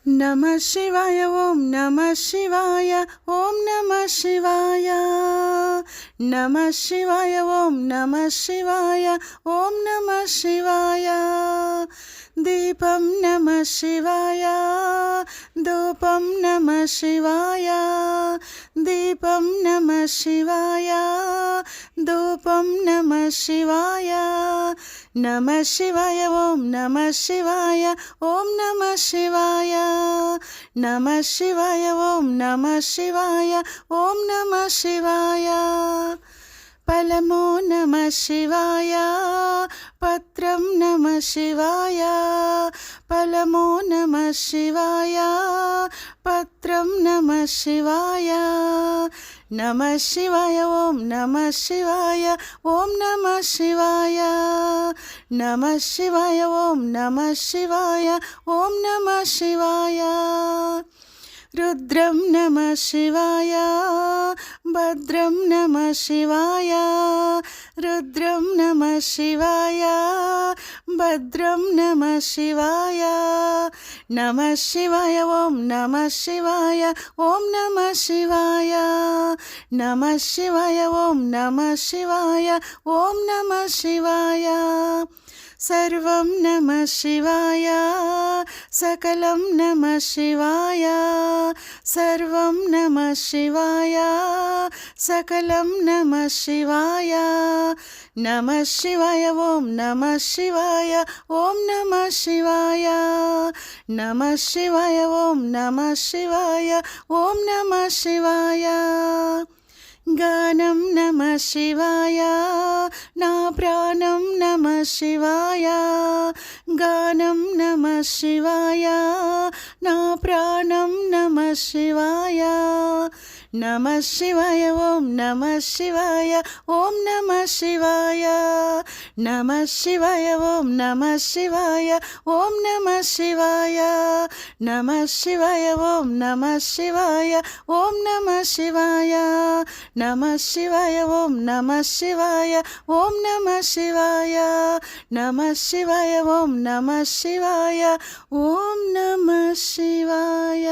నమః శివాయ ఓం నమః శివాయ ఓం నమః శివాయ నమః శివాయ ఓం నమః శివాయ ఓం నమః శివాయ దీపం నమః శివాయ ధూపం నమః శివాయ దీపం నమః శివాయ ధూపం నమః శివాయ నమః శివాయ ఓం నమః శివాయ ఓం నమః శివాయ నమః శివాయ ఓం నమః శివాయ ఓం నమః శివాయ ఫలమో నమః శివాయ పత్రం నమః శివాయ ఫలమో నమః శివాయ పత్రం నమః శివాయ నమః శివాయ ఓం నమః శివాయ ఓం నమః శివాయ నమః శివాయ ఓం నమః శివాయ ఓం నమః శివాయ రుద్రం నమః శివాయ భద్రం నమః శివాయ రుద్రం నమః శివాయ భద్రం నమః శివాయ నమః శివాయ ఓం నమః శివాయ ఓం నమః శివాయ నమః శివాయ ఓం నమః శివాయ ఓం నమః శివాయ సర్వం నమః శివాయ సకలం నమః శివాయ సర్వం నమః శివాయ సకలం నమః శివాయ నమః శివాయ ఓం నమః శివాయ ఓం నమః శివాయ నమః శివాయ ఓం నమః శివాయ ఓం నమః శివాయ గానం నమః శివాయ నా ప్రాణం నమః శివాయ గానం నమః శివాయ నా ప్రాణం నమః శివాయ నమః శివాయ ఓం నమః శివాయ ఓం నమః శివాయ నమః శివాయ ఓం నమః శివాయ ఓం నమః శివాయ నమః శివాయ ఓం నమః శివాయ ఓం నమః శివాయ నమః శివాయ ఓం నమః శివాయ ఓం నమః శివాయ నమః శివాయ ఓం నమః శివాయ ఓం నమః శివాయ.